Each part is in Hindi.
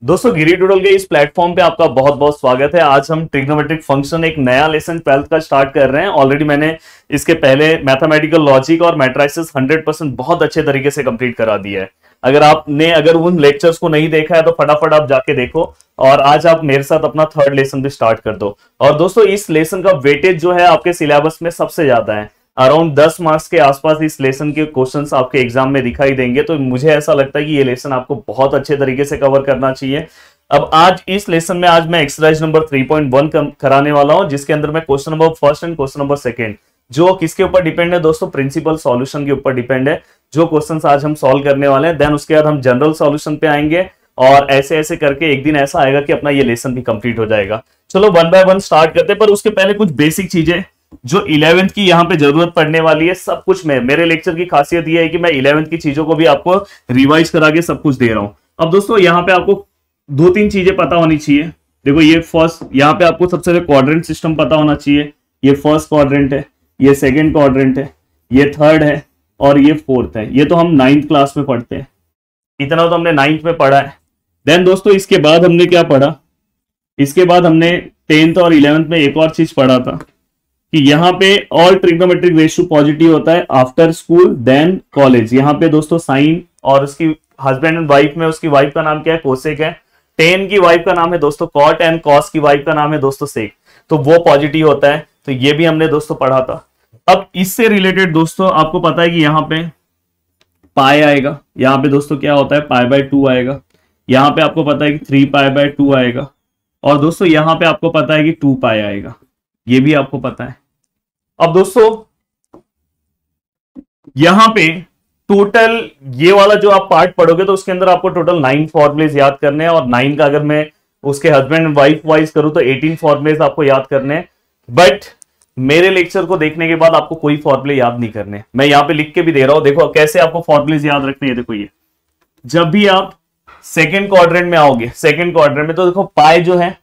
दोस्तों गिरी डूडल के इस प्लेटफॉर्म पे आपका बहुत बहुत स्वागत है। आज हम ट्रिग्नोमेट्रिक फंक्शन एक नया लेसन 12th का स्टार्ट कर रहे हैं। ऑलरेडी मैंने इसके पहले मैथमेटिकल लॉजिक और मैट्रिसेस 100% बहुत अच्छे तरीके से कंप्लीट करा दिया है। अगर उन लेक्चर्स को नहीं देखा है तो फटाफट आप जाके देखो और आज आप मेरे साथ अपना थर्ड लेसन भी स्टार्ट कर दो। और दोस्तों इस लेसन का वेटेज जो है आपके सिलेबस में सबसे ज्यादा है। अराउंड 10 मार्क्स के आसपास इस लेसन के क्वेश्चंस आपके एग्जाम में दिखाई देंगे। तो मुझे ऐसा लगता है कि ये लेसन आपको बहुत अच्छे तरीके से कवर करना चाहिए। अब आज इस लेसन में आज मैं एक्सरसाइज नंबर 3.1 कराने वाला हूं, जिसके अंदर मैं question number first and question number second, जो किसके ऊपर डिपेंड है दोस्तों, प्रिंसिपल सॉल्यूशन के ऊपर डिपेंड है जो क्वेश्चंस आज हम सॉल्व करने वाले हैं। देन उसके बाद हम जनरल सॉल्यूशन पे आएंगे और ऐसे ऐसे करके एक दिन ऐसा आएगा कि अपना ये लेसन भी कंप्लीट हो जाएगा। चलो वन बाय वन स्टार्ट करते हैं, पर उसके पहले कुछ बेसिक चीजें जो 11th की यहाँ पे जरूरत पड़ने वाली है। सब कुछ मेरे लेक्चर की खासियत ये है कि मैं 11th की चीजों को भी आपको रिवाइज करा के सब कुछ दे रहा हूं। अब दोस्तों यहाँ पे आपको दो तीन चीजें पता होनी चाहिए। देखो ये फर्स्ट, यहाँ पे आपको सबसे पहले क्वाड्रेंट सिस्टम पता होना चाहिए। ये फर्स्ट क्वाड्रेंट है, ये सेकेंड क्वाड्रेंट है, ये थर्ड है और ये फोर्थ है। ये तो हम 9th क्लास में पढ़ते हैं, इतना तो हमने 9th में पढ़ा है। देन दोस्तों इसके बाद हमने क्या पढ़ा, इसके बाद हमने 10th और 11th में एक और चीज पढ़ा था कि यहाँ पे ऑल ट्रिग्नोमेट्रिक रेशियो पॉजिटिव होता है आफ्टर स्कूल देन कॉलेज। यहाँ पे दोस्तों साइन और उसकी हस्बैंड एंड वाइफ में उसकी वाइफ का नाम क्या है, कोसेक है। टेन की वाइफ का नाम है दोस्तों कॉट एंड कॉस की वाइफ का नाम है दोस्तों सेक, तो वो पॉजिटिव होता है। तो ये भी हमने दोस्तों पढ़ा था। अब इससे रिलेटेड दोस्तों आपको पता है कि यहाँ पे पाई आएगा, यहाँ पे दोस्तों क्या होता है पाई/2 आएगा। यहाँ पे आपको पता है कि 3π/2 आएगा और दोस्तों यहाँ पे आपको पता है कि 2π आएगा, ये भी आपको पता है। अब दोस्तों यहां पे टोटल ये वाला जो आप पार्ट पढ़ोगे तो उसके अंदर आपको टोटल 9 फॉर्मुलेज याद करने हैं और 9 का अगर मैं उसके हस्बैंड एंड वाइफ वाइज करूं तो 18 फॉर्मुलेज आपको याद करने हैं। बट मेरे लेक्चर को देखने के बाद आपको कोई फॉर्मुले याद नहीं करने, मैं यहां पे लिख के भी दे रहा हूं। देखो कैसे आपको फॉर्मुलेज याद रखने हैं। देखो ये जब भी आप सेकेंड क्वाड्रेंट में आओगे, सेकेंड क्वाड्रेंट में तो देखो पाई जो है,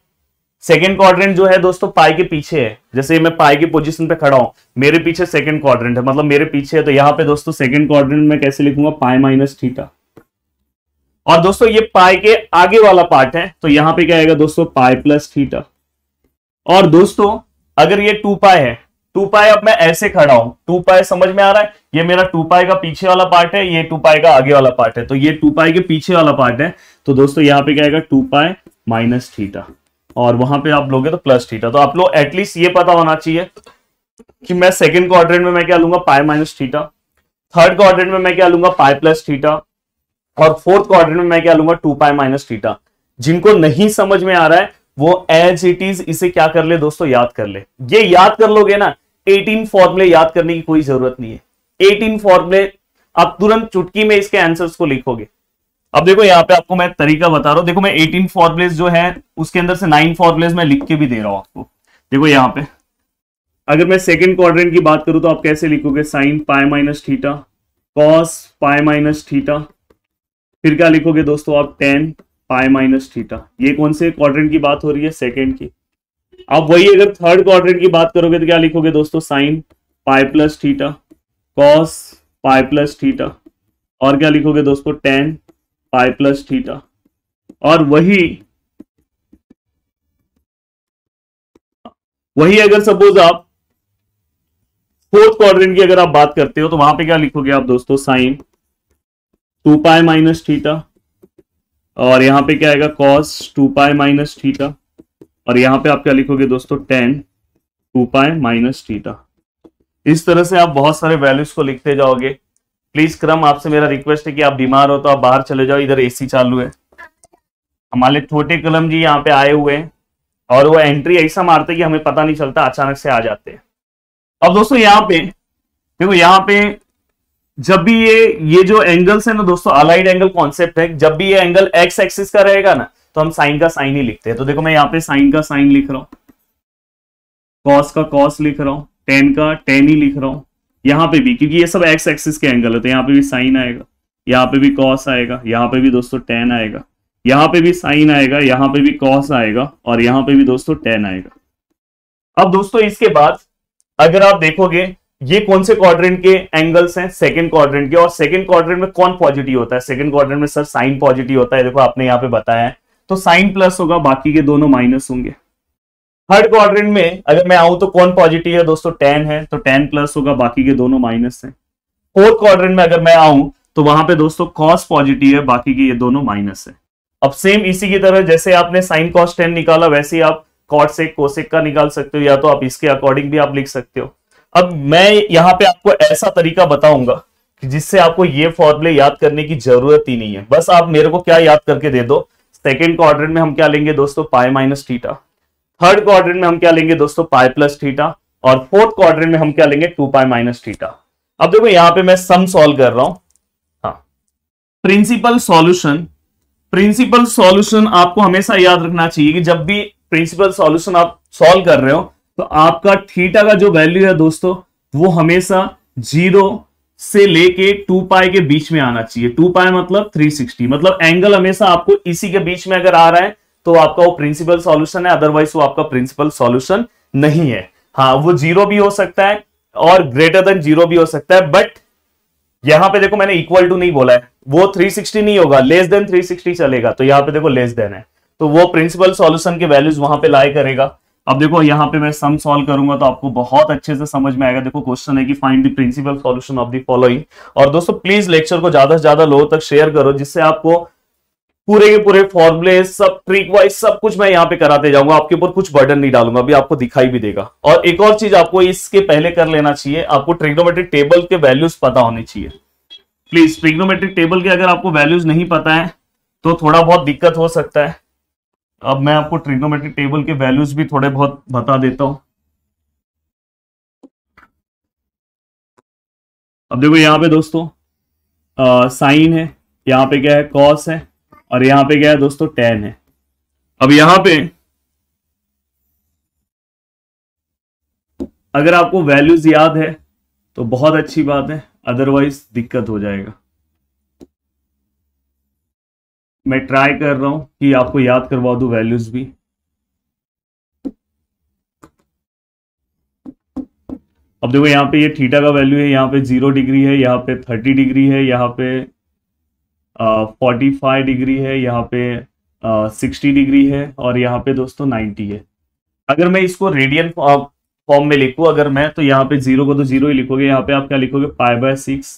सेकेंड क्वाड्रेंट जो है दोस्तों पाई के पीछे है। जैसे मैं पाई की पोजीशन पे खड़ा हूं, मेरे पीछे सेकेंड क्वाड्रेंट है, मतलब मेरे पीछे है। तो यहां पे दोस्तों सेकेंड क्वाड्रेंट में कैसे लिखूंगा, पाई-θ। और दोस्तों ये पाई के आगे वाला पार्ट है, तो यहां पे क्या आएगा दोस्तों पाई+θ। और दोस्तों अगर ये 2π है, 2π अब मैं ऐसे खड़ा हूं, 2π समझ में आ रहा है, ये मेरा 2π का पीछे वाला पार्ट है, ये 2π का आगे वाला पार्ट है। तो ये 2π के पीछे वाला पार्ट है, तो दोस्तों यहां पे क्या आएगा 2π-θ और वहां पे आप लोगे तो +θ। तो आप लोग एटलीस्ट ये पता होना चाहिए कि मैं सेकंड क्वाड्रेंट में मैं क्या लूंगा पाई-θ, थर्ड क्वाड्रेंट में मैं क्या लूंगा पाई+θ और फोर्थ क्वाड्रेंट में मैं क्या लूंगा 2π-θ। जिनको नहीं समझ में आ रहा है वो एज इट इज इसे क्या कर ले दोस्तों, याद कर ले। ये याद कर लोगे ना, 18 फॉर्मुले याद करने की कोई जरूरत नहीं है। 18 फॉर्मुले आप तुरंत चुटकी में इसके आंसर्स को लिखोगे। अब देखो यहाँ पे आपको मैं तरीका बता रहा हूं। देखो मैं 18 फॉर्मुलेज जो है उसके अंदर से 9 फॉर्मुलेज मैं लिख के भी दे रहा हूं आपको। देखो यहाँ पे अगर मैं सेकंड क्वाड्रेंट की बात करूं तो आप कैसे लिखोगे, साइन पाई-θ, कॉस पाई-θ, फिर क्या लिखोगे दोस्तों आप tan पाई-θ। ये कौन से क्वाड्रेंट की बात हो रही है, सेकंड की। अब वही अगर थर्ड क्वाड्रेंट की बात करोगे तो क्या लिखोगे दोस्तों, साइन पाई+θ, कॉस पाई+θ और क्या लिखोगे दोस्तों tan पाई+θ। और वही अगर सपोज आप फोर्थ क्वाड्रेंट की अगर आप बात करते हो तो वहां पे क्या लिखोगे आप दोस्तों, साइन 2π-θ और यहां पे क्या आएगा cos 2π-θ और यहां पे आप क्या लिखोगे दोस्तों tan 2π-θ। इस तरह से आप बहुत सारे वैल्यूज को लिखते जाओगे। प्लीज क्रम आपसे मेरा रिक्वेस्ट है कि आप बीमार हो तो आप बाहर चले जाओ, इधर एसी चालू है। हमारे छोटे कलम जी यहाँ पे आए हुए हैं और वो एंट्री ऐसा मारते कि हमें पता नहीं चलता, अचानक से आ जाते हैं। अब दोस्तों यहाँ पे देखो, यहाँ पे जब भी ये जो एंगल्स है ना दोस्तों, अलाइड एंगल कॉन्सेप्ट है। जब भी ये एंगल एक्स एक्सिस का रहेगा ना तो हम साइन का साइन ही लिखते हैं। तो देखो मैं यहाँ पे साइन का साइन लिख रहा हूँ, कॉस का कॉस लिख रहा हूँ, टेन का टेन ही लिख रहा हूँ। यहाँ पे भी क्योंकि ये सब एक्स एक्सिस के एंगल है तो यहाँ पे भी साइन आएगा, यहाँ पे भी कॉस आएगा, यहाँ पे भी दोस्तों टेन आएगा, यहाँ पे भी साइन आएगा, यहाँ पे भी कॉस आएगा और यहाँ पे भी दोस्तों टेन आएगा। अब दोस्तों इसके बाद अगर आप देखोगे ये कौन से क्वाड्रेंट के एंगल्स हैं, सेकंड क्वाड्रेंट के। और सेकंड क्वाड्रेंट में कौन पॉजिटिव होता है, सेकंड क्वाड्रेंट में सर साइन पॉजिटिव होता है। देखो आपने यहाँ पे बताया है तो साइन प्लस होगा, बाकी के दोनों माइनस होंगे। थर्ड क्वाड्रेंट में अगर मैं आऊं तो कौन पॉजिटिव है दोस्तों, tan है, तो tan प्लस होगा, बाकी के दोनों माइनस है। फोर्थ क्वाड्रेंट में अगर मैं आऊं तो वहां पे दोस्तों cos पॉजिटिव है, बाकी के ये दोनों माइनस है। अब सेम इसी की तरह जैसे आपने sin cos tan निकाला, वैसे ही आप cot sec cosec का निकाल सकते हो, या तो आप इसके अकॉर्डिंग भी आप लिख सकते हो। अब मैं यहाँ पे आपको ऐसा तरीका बताऊंगा कि जिससे आपको ये फॉर्मूले याद करने की जरूरत ही नहीं है, बस आप मेरे को क्या याद करके दे दो। सेकेंड क्वाड्रेंट में हम क्या लेंगे दोस्तों, पाई माइनस थीटा। थर्ड क्वाड्रेंट में हम क्या लेंगे दोस्तों, पाई प्लस थीटा। और फोर्थ क्वाड्रेंट में हम क्या लेंगे, 2 पाई माइनस थीटा। अब देखो यहाँ पे मैं सम सॉल्व कर रहा हूं। हाँ, प्रिंसिपल सॉल्यूशन आपको हमेशा याद रखना चाहिए कि जब भी प्रिंसिपल सॉल्यूशन आप सॉल्व कर रहे हो तो आपका थीटा का जो वैल्यू है दोस्तों वो हमेशा 0 से लेके 2 पाई के बीच में आना चाहिए। 2 पाई मतलब 360, मतलब एंगल हमेशा आपको इसी के बीच में अगर आ रहा है तो आपका वो प्रिंसिपल सॉल्यूशन है, अदरवाइज वो आपका प्रिंसिपल सॉल्यूशन नहीं है। हाँ, वो 0 भी हो सकता है और ग्रेटर देन 0 भी हो सकता है, बट यहां पे देखो मैंने इक्वल टू नहीं बोला है, वो 360 नहीं होगा, लेस देन 360 चलेगा। तो यहां पे देखो लेस देन है, तो वो प्रिंसिपल सॉल्यूशन के वैल्यूज वहां पे लाई करेगा। अब देखो यहां पे मैं सम सॉल्व करूंगा तो आपको बहुत अच्छे से समझ में आएगा। देखो क्वेश्चन है कि find the principal solution of the following. और दोस्तों प्लीज लेक्चर को ज्यादा से ज्यादा लोगों तक शेयर करो, जिससे आपको पूरे के पूरे फॉर्मूले सब ट्रिक वाइज सब कुछ मैं यहाँ पे कराते जाऊंगा, आपके ऊपर कुछ बर्डन नहीं डालूंगा, अभी आपको दिखाई भी देगा। और एक और चीज आपको इसके पहले कर लेना चाहिए, आपको ट्रिग्नोमेट्रिक टेबल के वैल्यूज पता होने चाहिए। प्लीज ट्रिग्नोमेट्रिक टेबल के अगर आपको वैल्यूज नहीं पता है तो थोड़ा बहुत दिक्कत हो सकता है। अब मैं आपको ट्रिग्नोमेट्रिक टेबल के वैल्यूज भी थोड़े बहुत बता देता हूं। अब देखो यहाँ पे दोस्तों साइन है, यहाँ पे क्या है कॉस है, और यहाँ पे क्या है दोस्तों tan है। अब यहाँ पे अगर आपको वैल्यूज याद है तो बहुत अच्छी बात है, अदरवाइज दिक्कत हो जाएगा। मैं ट्राई कर रहा हूं कि आपको याद करवा दूं वैल्यूज भी। अब देखो यहाँ पे ये थीटा का वैल्यू है, यहाँ पे 0 डिग्री है, यहाँ पे 30 डिग्री है, यहाँ पे 45 डिग्री है, यहाँ पे 60 डिग्री है, और यहाँ पे दोस्तों 90 है। अगर मैं इसको रेडियन फॉर्म में लिखूं अगर मैं, तो यहाँ पे 0 को तो 0 ही लिखोगे, यहाँ पे आप क्या लिखोगे π/6,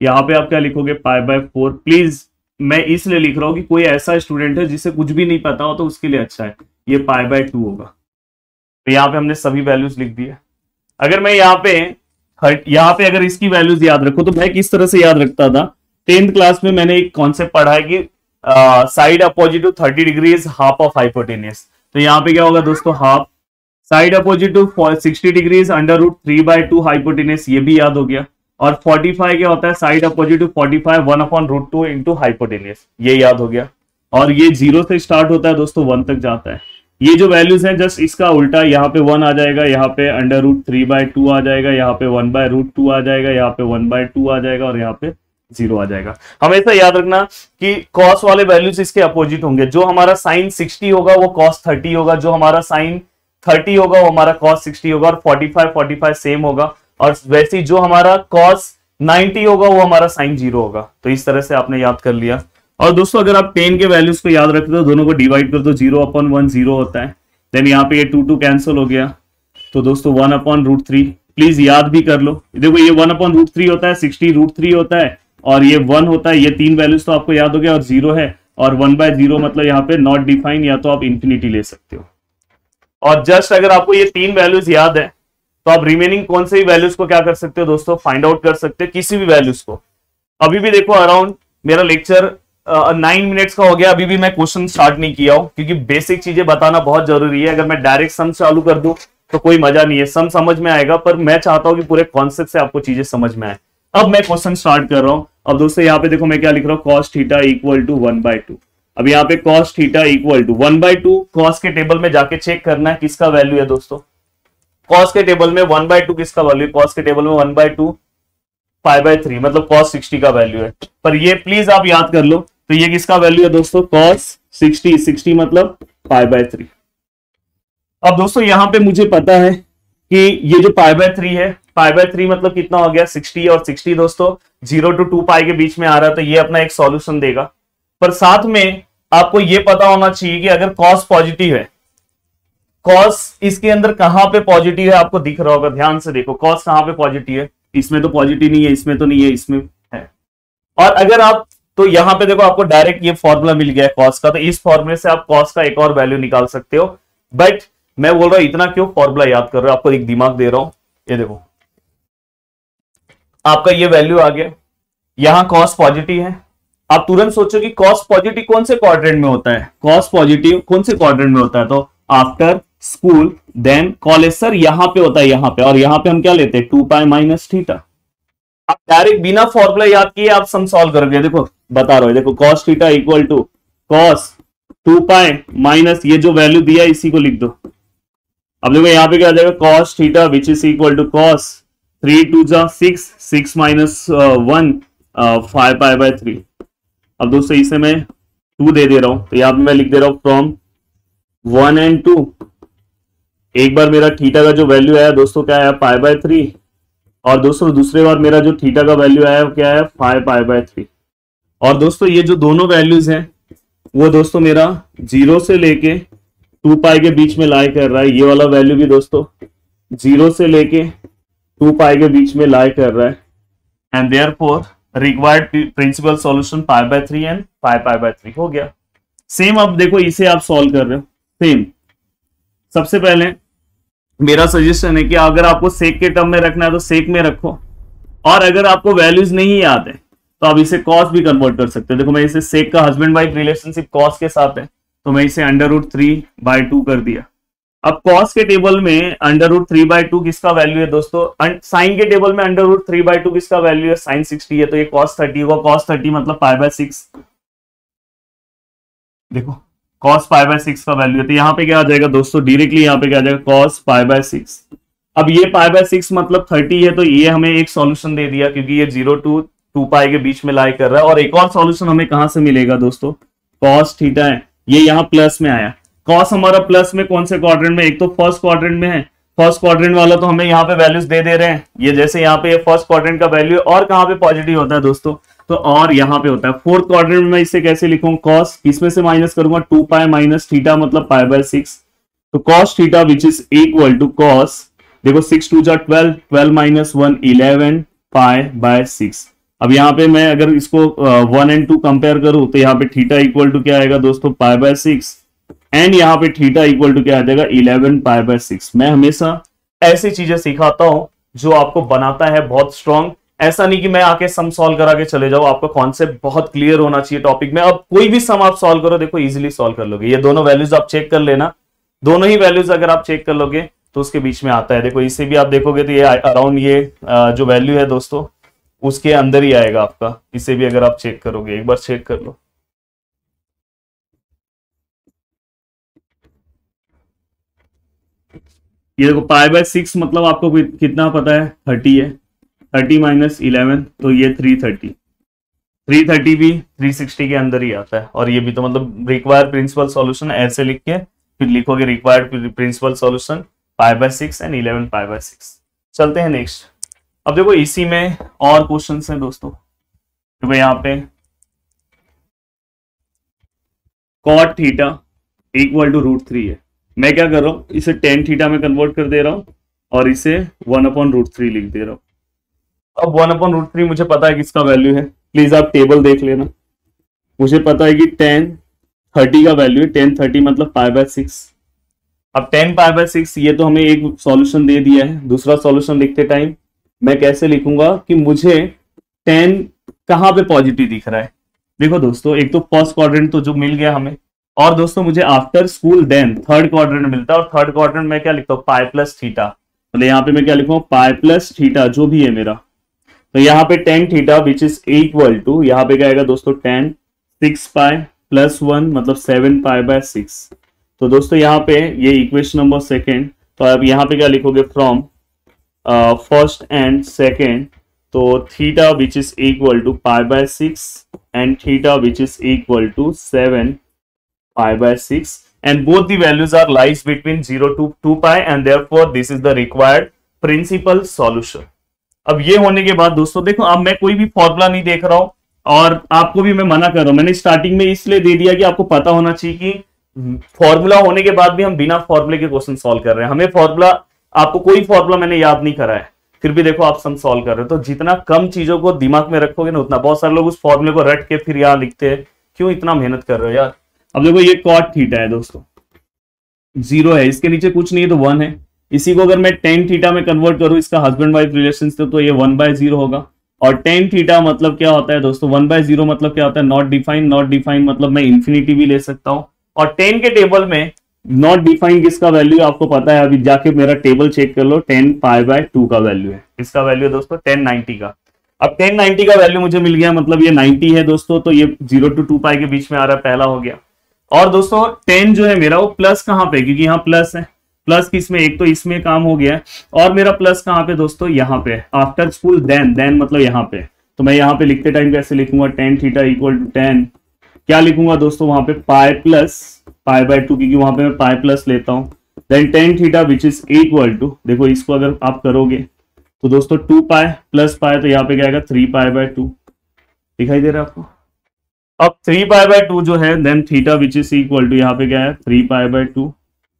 यहाँ पे आप क्या लिखोगे π/4। प्लीज मैं इसलिए लिख रहा हूँ कि कोई ऐसा स्टूडेंट है जिसे कुछ भी नहीं पता हो तो उसके लिए अच्छा है, ये π/2 होगा। तो यहाँ पे हमने सभी वैल्यूज लिख दिए। अगर मैं यहाँ पे अगर इसकी वैल्यूज याद रखो तो मैं किस तरह से याद रखता था, 10th क्लास में मैंने एक कॉन्सेप्ट पढ़ा है कि side opposite to 30 degree is half of hypotenuse. तो यहाँ पे क्या होगा दोस्तों, half side opposite to 60 degree is √3/2 hypotenuse, ये भी याद हो गया। और 45 क्या होता है, side opposite to 45 1/√2 into hypotenuse, ये याद हो गया। और ये 0 से स्टार्ट होता है दोस्तों 1 तक जाता है। ये जो वैल्यूज हैं जस्ट इसका उल्टा, यहाँ पे 1 आ जाएगा, यहाँ पे √3/2 आ जाएगा, यहाँ पे 1/√2 आ जाएगा, यहाँ पे 1/2 आ जाएगा, और यहाँ पे 0 आ जाएगा। हमेशा याद रखना कि cos वाले वैल्यूज इसके अपोजिट होंगे। जो हमारा साइन 60 होगा वो cos 30 होगा, जो हमारा साइन 30 होगा वो हमारा cos 60 होगा, और 45 सेम होगा। और वैसे ही जो हमारा cos 90 होगा वो हमारा साइन 0 होगा। तो इस तरह से आपने याद कर लिया। और दोस्तों अगर आप 10 के वैल्यूज को याद रखते हो, दोनों को डिवाइड कर दो, 0/1 0 होता है। देन यहाँ पे ये 2 कैंसिल हो गया, तो दोस्तों 1/√3 प्लीज याद भी कर लो। देखो ये 1/√3 होता है, 60 √3 होता है, और ये 1 होता है। ये 3 वैल्यूज तो आपको याद हो गया, और 0 है, और 1/0 मतलब यहाँ पे नॉट डिफाइन, या तो आप इंफिनिटी ले सकते हो। और जस्ट अगर आपको ये 3 वैल्यूज याद है तो आप रिमेनिंग कौन से भी वैल्यूज को क्या कर सकते हो दोस्तों, फाइंड आउट कर सकते हो, किसी भी वैल्यूज को। अभी भी देखो अराउंड मेरा लेक्चर 9 मिनट्स का हो गया, अभी भी मैं क्वेश्चन स्टार्ट नहीं किया हूं, क्योंकि बेसिक चीजें बताना बहुत जरूरी है। अगर मैं डायरेक्ट सम चालू कर दूं तो कोई मजा नहीं है, सम समझ में आएगा, पर मैं चाहता हूं कि पूरे कॉन्सेप्ट से आपको चीजें समझ में आए। अब मैं क्वेश्चन स्टार्ट कर रहा हूं। अब दोस्तों यहाँ पे देखो मैं क्या लिख रहा हूँ, cos थीटा इक्वल टू 1/2। अब यहाँ पे cos theta equal to 1/2, cos के टेबल में जाके चेक करना है किसका वैल्यू है दोस्तों। cos के टेबल में 1/2 किसका वैल्यू है, cos के टेबल में 1/2 π/3 मतलब cos 60 का वैल्यू है। पर ये प्लीज आप याद कर लो, तो ये किसका वैल्यू है दोस्तों, cos 60 मतलब π/3। अब दोस्तों यहां पे मुझे पता है कि ये जो π/3 है, π/3 मतलब कितना हो गया 60, और 60 दोस्तों 0 to 2 पाई के बीच में आ रहा है, तो ये अपना एक सॉल्यूशन देगा। पर साथ में आपको ये पता होना चाहिए कि अगर कॉस पॉजिटिव है, कॉस इसके अंदर कहां पे पॉजिटिव है आपको दिख रहा होगा, ध्यान से देखो कॉस कहां पे पॉजिटिव है, इसमें तो पॉजिटिव नहीं है, इसमें तो नहीं है, इसमें है। और अगर आप, तो यहां पे देखो आपको डायरेक्ट ये फॉर्मूला मिल गया है कॉस का, तो इस फॉर्मूले से आप कॉस का एक और वैल्यू निकाल सकते हो। बट मैं बोल रहा हूं इतना क्यों फॉर्मूला याद कर रहे हो, आपको एक दिमाग दे रहा हूं। ये देखो आपका ये वैल्यू आ गया, यहां कॉस पॉजिटिव है। आप तुरंत सोचो कि कॉस पॉजिटिव कौन से क्वाड्रेंट में होता है, कॉस पॉजिटिव कौन से क्वाड्रेंट में होता है, तो after school then college. Sir यहां पे होता है, यहां पे, और यहां पे हम क्या लेते हैं 2 पाई माइनस थीटा। आप डायरेक्ट बिना फॉर्मूला याद किए आप सम सॉल्व करोगे। देखो बता रहा हूं, देखो cos theta equal to cos 2 pi minus ये जो वैल्यू दिया इसी को लिख दो। अब देखो यहां पे क्या आ जाएगा, cos theta which is equal to cos 3 2 जा 6, 6 माइनस 1 5 पाई बाय 3। अब दोस्तों इसे मैं 2 दे रहा हूं, तो यहां पे मैं लिख दे रहा हूं फ्रॉम 1 and 2। एक बार मेरा थीटा का जो वैल्यू आया दोस्तों क्या आया पाई बाय 3, और दोस्तों दूसरे बार मेरा जो थीटा का वैल्यू आया क्या है 5 पाई बाय 3। और दोस्तों ये जो दोनों वैल्यूज हैं वो दोस्तों मेरा 0 से लेके 2 पाई के बीच में लाई कर रहा है। ये वाला वैल्यू भी दोस्तों 0 से लेके 2 पाई के बीच में लाई कर रहा है। And therefore required principal solution pi by 3 and 5 pi by 3 हो गया। सेम अब देखो इसे आप सॉल्व कर रहे हो, सेम सबसे पहले मेरा सजेशन है कि अगर आपको सेक के टर्म में रखना है तो सेक में रखो, और अगर आपको वैल्यूज नहीं याद है तो आप इसे कॉस भी कन्वर्ट कर सकते हो। देखो मैं इसे सेक का हस्बैंड वाइफ रिलेशनशिप कॉस के साथ है, तो मैं इसे √3/2 कर दिया। अब कॉस के टेबल में √3/2 किसका वैल्यू है दोस्तों, साइन के टेबल में √3/2 किसका वैल्यू है, साइन 60 है, तो ये cos 30 होगा। cos 30 मतलब π/6, देखो cos π/6 का वैल्यू है, तो यहाँ पे क्या आ जाएगा दोस्तों, डायरेक्टली यहाँ पे क्या आ जाएगा cos π/6। अब ये π/6 मतलब 30 है, तो ये हमें एक सॉल्यूशन दे दिया क्योंकि ये 0 to 2 पाई के बीच में लाई कर रहा है। और एक और सॉल्यूशन हमें कहां से मिलेगा दोस्तों, cos थीटा है, ये यहाँ प्लस में आया। cos हमारा प्लस में कौन से क्वाड्रेंट में, एक तो फर्स्ट क्वाड्रेंट में है, फर्स्ट क्वाड्रेंट वाला तो हमें यहाँ पे वैल्यूज दे रहे हैं। ये जैसे यहाँ पे फर्स्ट क्वाड्रेंट का वैल्यू और कहाँ पे पॉजिटिव होता है दोस्तों, तो और यहाँ पे होता है फोर्थ क्वाड्रेंट में। मैं इसे कैसे लिखूंगा, cos इसमें से माइनस करूंगा 2 पाई माइनस थीटा मतलब π/6, तो cos theta which is equal to cos, देखो 6 2 जा 12, 12 माइनस 1 11 π/6। अब यहाँ पे मैं अगर इसको 1 and 2 कंपेयर करूं तो यहाँ पे थीटा इक्वल टू क्या आएगा दोस्तों π/6, एंड यहाँ पे थीटा इक्वल टू क्या आ जाएगा 11 π/6। मैं हमेशा ऐसी चीजें सिखाता हूं जो आपको बनाता है बहुत स्ट्रॉन्ग। ऐसा नहीं कि मैं आके सम सॉल्व करा के चले जाऊं, आपका कॉन्सेप्ट बहुत क्लियर होना चाहिए टॉपिक में। अब कोई भी सम आप सॉल्व करो, देखो इजीली सॉल्व कर लोगे। ये दोनों वैल्यूज आप चेक कर लेना, दोनों ही वैल्यूज अगर आप चेक कर लोगे तो उसके बीच में आता है। देखो इसे भी आप देखोगे तो ये अराउंड ये जो वैल्यू है दोस्तों उसके अंदर ही आएगा आपका। इसे भी अगर आप चेक करोगे, एक बार चेक कर लो। ये देखो π/6 मतलब आपको कितना पता है, 30 है, 30 माइनस 11 तो ये 330, 330 भी 360 के अंदर ही आता है। और ये भी तो मतलब रिक्वायर्ड प्रिंसिपल सॉल्यूशन ऐसे लिख के फिर लिखोगे रिक्वायर्ड प्रिंसिपल सॉल्यूशन π/6 एंड 11 π/6। चलते हैं नेक्स्ट। अब देखो इसी में और क्वेश्चंस हैं दोस्तों। देखो यहाँ पे cot थीटा इक्वल टू √3 है, मैं क्या कर रहा हूं इसे tan थीटा में कन्वर्ट कर दे रहा हूं और इसे 1/√3 लिख दे रहा हूं। अब 1/√3 मुझे पता है किसका वैल्यू है, प्लीज आप टेबल देख लेना। मुझे पता है कि tan 30 का वैल्यू है, tan 30 मतलब π/6। अब tan π/6 ये तो हमें एक सॉल्यूशन दे दिया है। दूसरा सॉल्यूशन लिखते टाइम मैं कैसे लिखूंगा कि मुझे tan कहां पे पॉजिटिव दिख रहा है। देखो दोस्तों एक तो फर्स्ट क्वाड्रेंट तो जो मिल गया हमें, और दोस्तों मुझे after school then third quadrant मिलता है, और थर्ड क्वाड्रेंट में क्या लिखता हूँ π+θ, मतलब यहाँ पे मैं क्या लिखूंगा π+θ जो भी है मेरा। तो यहाँ पे tan theta which is equal to, यहाँ पे क्या आएगा दोस्तों tan 6 पाई + 1 मतलब 7 π/6। तो दोस्तों यहाँ पे ये इक्वेशन नंबर सेकेंड, तो अब यहाँ पे क्या लिखोगे फ्रॉम फर्स्ट एंड सेकेंड, तो theta which is equal to π/6 and theta which is equal to 7 π/6 and both the values are lies between 0 to 2 pi and therefore this is the required principal solution। अब ये होने के बाद दोस्तों देखो अब मैं कोई भी फॉर्मूला नहीं देख रहा हूं, और आपको भी मैं मना कर रहा हूं, मैंने स्टार्टिंग में इसलिए दे दिया कि आपको पता होना चाहिए कि फॉर्मूला होने के बाद भी हम बिना फॉर्मूले के क्वेश्चन सॉल्व कर रहे हैं। हमें फॉर्मूला, आपको कोई फॉर्मूला मैंने याद नहीं करा है, फिर भी देखो आप सम सॉल्व कर रहे हो। तो जितना कम चीजों को दिमाग में रखोगे ना उतना, बहुत सारे लोग उस फॉर्मूले को रट के फिर यहाँ लिखते हैं, क्यों इतना मेहनत कर रहे हो यार। अब देखो ये कॉट थीटा है दोस्तों, 0 है, इसके नीचे कुछ नहीं है तो 1 है। इसी को अगर मैं टेन थीटा में कन्वर्ट करूं, इसका हस्बैंड वाइफ रिलेशन तो ये 1/0 होगा। और टेन थीटा मतलब क्या होता है दोस्तों, 1/0 मतलब क्या होता है, नॉट डिफाइंड। नॉट डिफाइंड मतलब मैं इंफिनिटी भी ले सकता हूं। और 10 के टेबल में नॉट डिफाइंड किसका वैल्यू है आपको पता है, अभी जाके मेरा टेबल चेक कर लो, 10π/2 का वैल्यू है। इसका वैल्यू है दोस्तों 1090 का। अब 1090 का वैल्यू मुझे मिल गया, मतलब ये 90 है दोस्तों, तो ये 0 to 2π के बीच में आ रहा है, पहला हो गया। और दोस्तों 10 जो है मेरा वो प्लस कहां पे, क्योंकि यहाँ प्लस है, प्लस किसमें, एक तो इसमें काम हो गया, और मेरा प्लस कहां पे दोस्तों, यहाँ पे। आफ्टर स्कूल देन मतलब यहाँ पे, तो मैं यहाँ पे लिखते टाइम कैसे लिखूंगा, टेन थीटा इक्वल टू 10, क्या लिखूंगा दोस्तों वहां पे, पाई प्लस π/2, क्योंकि वहां पे मैं पाई प्लस लेता हूं। Then tan theta which is equal to, देखो इसको अगर आप करोगे तो दोस्तों 2π प्लस पाई, तो यहाँ पे क्या आएगा 3π/2, दिखाई दे रहा है आपको। अब 3π/2 जो है, then theta which is equal to, यहाँ पे क्या है 3π/2,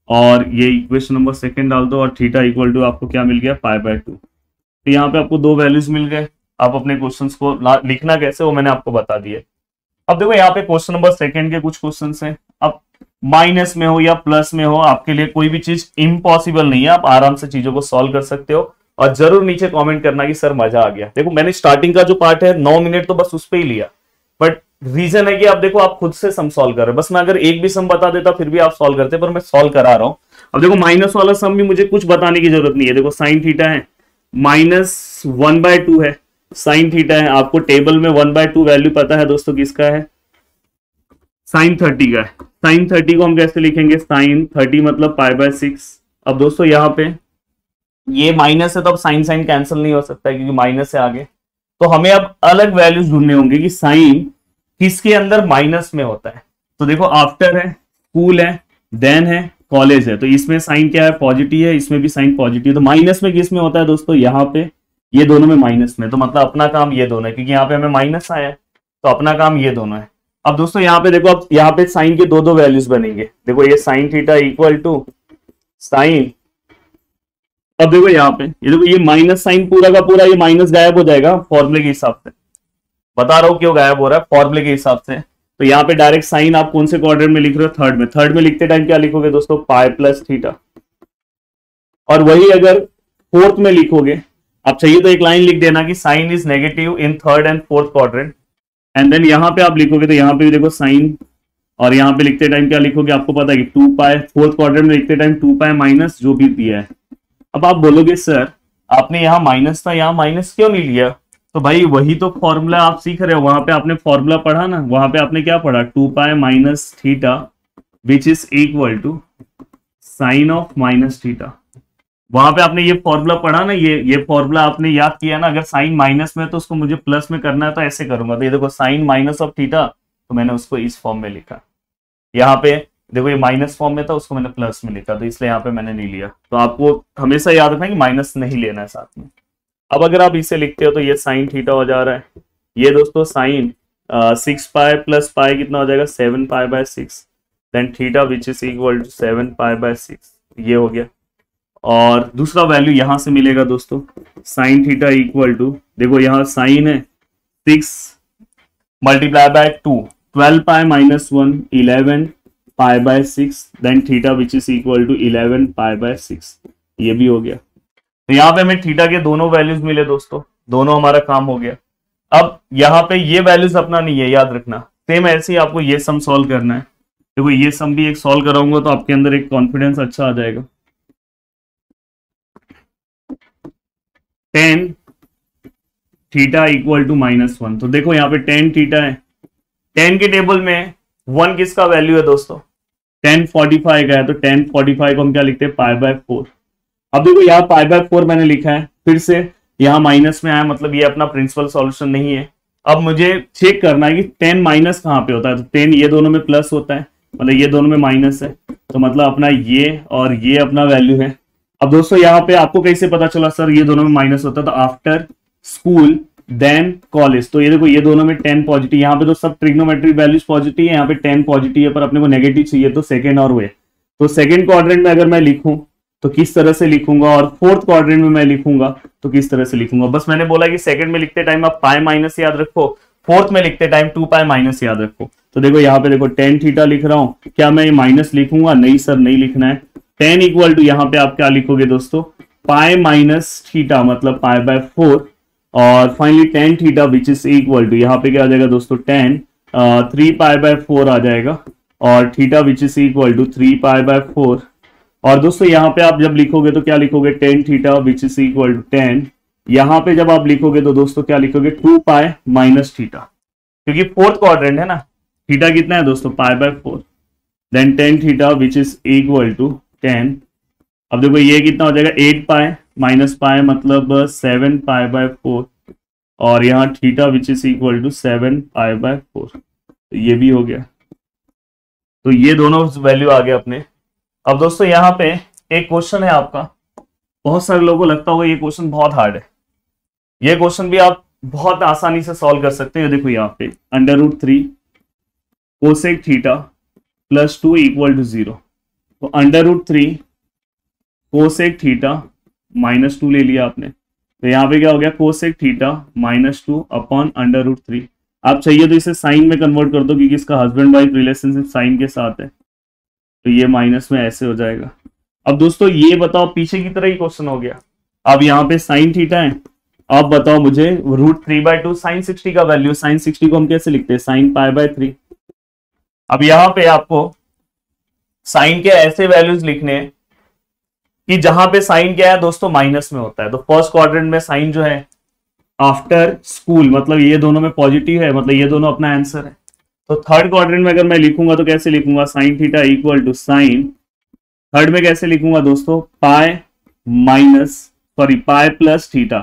और ये इक्वेशन नंबर सेकंड डाल दो, और थीटा इक्वल टू आपको क्या मिल गया, π/2। तो यहाँ पे आपको दो वैल्यूज मिल गए। आप अपने क्वेश्चंस को लिखना कैसे वो मैंने आपको बता दिया। अब देखो यहाँ पे क्वेश्चन नंबर सेकंड के कुछ क्वेश्चंस हैं। अब माइनस में हो या प्लस में हो, आपके लिए कोई भी चीज इम्पॉसिबल नहीं है, आप आराम से चीजों को सॉल्व कर सकते हो। और जरूर नीचे कमेंट करना कि सर मजा आ गया। देखो मैंने स्टार्टिंग का जो पार्ट है 9 मिनट तो बस उस पर ही लिया, बट रीजन है कि आप देखो आप खुद से सम सॉल्व कर रहे हो। बस मैं अगर एक भी सम बता देता फिर भी आप सॉल्व करते, पर मैं सॉल्व करा रहा हूं। अब देखो माइनस वाला सम भी मुझे कुछ बताने की जरूरत नहीं है। देखो साइन थीटा है, -1/2 है, साइन थीटा है, आपको टेबल में 1/2 वैल्यू पता है दोस्तों किसका है, साइन 30 का है। साइन 30 को हम कैसे लिखेंगे, साइन 30 मतलब π/6। अब दोस्तों यहाँ पे ये माइनस है, तो अब साइन साइन कैंसिल नहीं हो सकता है क्योंकि माइनस है आगे। तो हमें अब अलग वैल्यूज ढूंढने होंगे कि साइन किसके अंदर माइनस में होता है। तो देखो आफ्टर है, स्कूल है, देन है, कॉलेज है, तो इसमें साइन क्या है, पॉजिटिव है, इसमें भी साइन पॉजिटिव। तो माइनस में किस में होता है दोस्तों, यहाँ पे, ये दोनों में माइनस में। तो मतलब अपना काम ये दोनों है, क्योंकि यहाँ पे हमें माइनस आया है, तो अपना काम ये दोनों है। अब दोस्तों यहाँ पे देखो, अब यहाँ पे साइन के दो वैल्यूज बनेंगे। देखो ये sine theta equal to sine, अब देखो यहाँ पे ये देखो, ये माइनस साइन पूरा का पूरा ये माइनस गायब हो जाएगा फॉर्मूले के हिसाब से। बता रहा हूं क्यों गायब हो रहा है, फॉर्मूले के हिसाब से। तो यहाँ पे डायरेक्ट साइन आप कौन से क्वाड्रेंट में लिख रहे हो, थर्ड में। थर्ड में लिखते टाइम क्या लिखोगे दोस्तों, पाई प्लस थीटा। और वही अगर फोर्थ में लिखोगे, आप चाहिए तो एक लाइन लिख देना कि sine is negative in third and fourth quadrant. And then यहाँ पे आप लिखोगे, तो यहाँ पे भी देखो साइन, और यहाँ पे लिखते टाइम क्या लिखोगे, आपको पता है कि 2π, फोर्थ क्वाड्रेंट में लिखते टाइम 2π माइनस जो भी दिया है। अब आप बोलोगे सर आपने यहाँ माइनस था, यहाँ माइनस क्यों नहीं लिया। तो भाई वही तो फॉर्मूला आप सीख रहे हो, वहां पे आपने फॉर्मूला पढ़ा ना, वहां पे आपने क्या पढ़ा, 2π minus theta which is equal to sine of minus theta. वहां पे आपने ये फॉर्मूला पढ़ा ना, ये फॉर्मूला आपने याद किया ना। अगर साइन माइनस में तो उसको मुझे प्लस में करना है, तो ऐसे करूंगा। तो ये देखो साइन माइनस ऑफ थीटा, तो मैंने उसको इस फॉर्म में लिखा। यहाँ पे देखो ये माइनस फॉर्म में था, उसको मैंने प्लस में लिखा, तो इसलिए यहाँ पे मैंने नहीं लिया। तो आपको हमेशा याद रखना कि माइनस नहीं लेना है साथ में। अब अगर आप इसे लिखते हो तो ये साइन थीटा हो जा रहा है, ये दोस्तों साइन 6π प्लस पाई कितना हो जाएगा, 7π/6। Then theta which is equal to 7π/6, ये हो गया। और दूसरा वैल्यू यहां से मिलेगा दोस्तों, साइन थीटा इक्वल टू, देखो यहाँ साइन है 6 multiply by 2, 12π minus 1, 11π/6। Then theta which is equal to 11π/6, ये भी हो गया। तो यहाँ पे हमें थीटा के दोनों वैल्यूज मिले दोस्तों, दोनों हमारा काम हो गया। अब यहाँ पे ये वैल्यूज अपना नहीं है, याद रखना। सेम ऐसे ही आपको ये सम सॉल्व करना है। देखो ये सम भी एक सॉल्व कराऊंगा तो आपके अंदर एक कॉन्फिडेंस अच्छा आ जाएगा। 10 थीटा इक्वल टू -1, तो देखो यहाँ पे 10 थीटा है, 10 के टेबल में 1 किसका वैल्यू है दोस्तों, 1045 का है। तो 1045 को हम क्या लिखते हैं, π/4। अब देखो यहाँ π/4 मैंने लिखा है, फिर से यहाँ माइनस में आया, मतलब ये अपना प्रिंसिपल सॉल्यूशन नहीं है। अब मुझे चेक करना है कि 10 माइनस कहाँ पे होता है। तो 10 ये दोनों में प्लस होता है, मतलब ये दोनों में माइनस है, तो मतलब अपना ये और ये अपना वैल्यू है। अब दोस्तों यहाँ पे आपको कैसे पता चला सर ये दोनों में माइनस होता है, तो आफ्टर स्कूल देन कॉलेज। तो ये देखो ये दोनों में 10 पॉजिटिव, यहाँ पे तो सब ट्रिग्नोमेट्रिक वैल्यूज पॉजिटिव है, यहाँ पे 10 पॉजिटिव है, पर अपने को नेगेटिव चाहिए तो सेकंड और वे। तो सेकंड क्वाड्रेंट में अगर मैं लिखूं तो किस तरह से लिखूंगा, और फोर्थ क्वाड्रेंट में मैं लिखूंगा तो किस तरह से लिखूंगा। बस मैंने बोला कि सेकंड में लिखते टाइम आप पाई माइनस याद रखो, फोर्थ में लिखते टाइम 2 पाई माइनस याद रखो। तो देखो यहाँ पे देखो tan थीटा लिख रहा हूं, क्या मैं माइनस लिखूंगा? नहीं सर, नहीं लिखना है। tan इक्वल टू यहाँ पे आप क्या लिखोगे दोस्तों, पाई माइनस थीटा मतलब पाई बाय 4, और finally tan theta which is equal to यहाँ पे क्या आ जाएगा दोस्तों, tan 3 पाई बाय 4 आ जाएगा, और theta which is equal to 3 pi by 4। और दोस्तों यहाँ पे आप जब लिखोगे तो क्या लिखोगे, tan theta which is equal to tan, यहाँ पे जब आप लिखोगे तो दोस्तों क्या लिखोगे, 2 पाई माइनस थीटा, क्योंकि फोर्थ क्वाड्रेंट है ना। थीटा कितना है दोस्तों, pi by 4, then tan theta which is equal to 10। अब देखो ये कितना हो जाएगा, 8 पाई माइनस पाई मतलब 7 पाई बाय 4, और यहाँ theta which is equal to 7 pi by 4, तो ये भी हो गया। तो ये दोनों वैल्यू आ गए अपने। अब दोस्तों यहाँ पे एक क्वेश्चन है आपका, बहुत सारे लोगों को लगता होगा ये क्वेश्चन बहुत हार्ड है। ये क्वेश्चन भी आप बहुत आसानी से सॉल्व कर सकते हैं। देखो यहाँ पे √3 cosec theta plus 2 equal to 0। तो √3 कोसेक थीटा माइनस 2 ले लिया आपने, तो यहाँ पे क्या हो गया, कोसेक थीटा माइनस 2 अपॉन √3। आप चाहिए तो इसे साइन में कन्वर्ट कर दो, क्योंकि इसका हस्बैंड वाइफ रिलेशनशिप साइन के साथ है, तो ये माइनस में ऐसे हो जाएगा। अब दोस्तों ये बताओ, पीछे की तरह ही क्वेश्चन हो गया। अब यहाँ पे साइन थीटा है, अब बताओ मुझे √3/2 साइन 60 का वैल्यू, साइन 60 को हम कैसे लिखते हैं, साइन पाई बाय 3। अब यहाँ पे आपको साइन के ऐसे वैल्यूज लिखने हैं कि जहां पे साइन क्या है दोस्तों, माइनस में होता है। तो फर्स्ट क्वाड्रेंट में साइन जो है आफ्टर स्कूल, मतलब ये दोनों में पॉजिटिव है, मतलब ये दोनों अपना आंसर है। तो थर्ड क्वाड्रेंट में अगर मैं लिखूंगा तो कैसे लिखूंगा, sine theta equal to sine, third में कैसे लिखूंगा दोस्तों, पाई प्लस थीटा,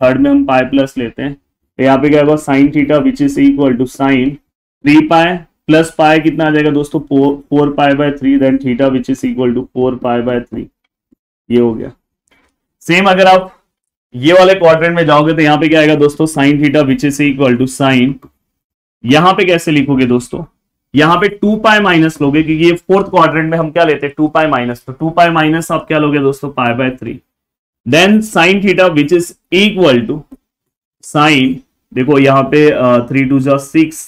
थर्ड में हम पाई प्लस लेते हैं, तो यहाँ पे क्या होगा, sine theta which is equal to sine 3 pi plus pi कितना आ जाएगा दोस्तों, 4 pi by 3, then theta which is equal to 4 pi by 3। ये हो गया। सेम अगर आप ये वाले क्वाड्रेंट में जाओगे तो यहाँ पे क्या आएगा दोस्तों, sine theta which is equal to sine, यहाँ पे कैसे लिखोगे दोस्तों, यहाँ पे 2 पाई माइनस लोगे, क्योंकि ये फोर्थ क्वाड्रेंट में हम क्या लेते हैं, 2 पाई माइनस, तो 2 पाई माइनस आप क्या लोगे दोस्तों, pi by 3, then sine theta which is equal to sine, देखो यहाँ पे 3 2 6,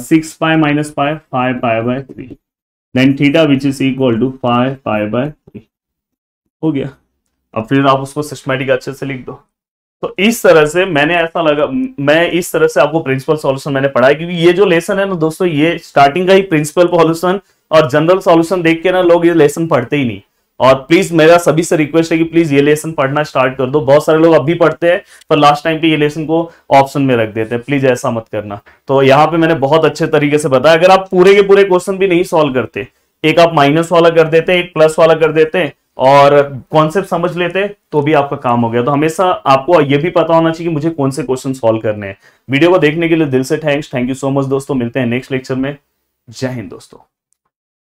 6 pi minus pi 5 pi by 3, then theta which is equal to 5 pi by 3। हो गया। अब फिर आप उसको सिस्टमैटिक अच्छे से लिख दो। तो इस तरह से मैंने ऐसा लगा, मैं इस तरह से आपको प्रिंसिपल सॉल्यूशन मैंने पढ़ा है, क्योंकि ये जो लेसन है ना दोस्तों, ये स्टार्टिंग का ही प्रिंसिपल सॉल्यूशन और जनरल सॉल्यूशन देख के ना लोग ये लेसन पढ़ते ही नहीं। और प्लीज मेरा सभी से रिक्वेस्ट है कि प्लीज ये लेसन पढ़ना स्टार्ट कर दो। बहुत सारे लोग अभी पढ़ते हैं पर लास्ट टाइम पे ये लेसन को ऑप्शन में रख देते हैं, प्लीज ऐसा मत करना। तो यहाँ पे मैंने बहुत अच्छे तरीके से बताया। अगर आप पूरे के पूरे क्वेश्चन भी नहीं सॉल्व करते, एक आप माइनस वाला कर देते, एक प्लस वाला कर देते और कॉन्सेप्ट समझ लेते, तो भी आपका काम हो गया। तो हमेशा आपको ये भी पता होना चाहिए कि मुझे कौन से क्वेश्चन सॉल्व करने हैं। वीडियो को देखने के लिए दिल से थैंक यू सो मच दोस्तों। मिलते हैं नेक्स्ट लेक्चर में। जय हिंद दोस्तों।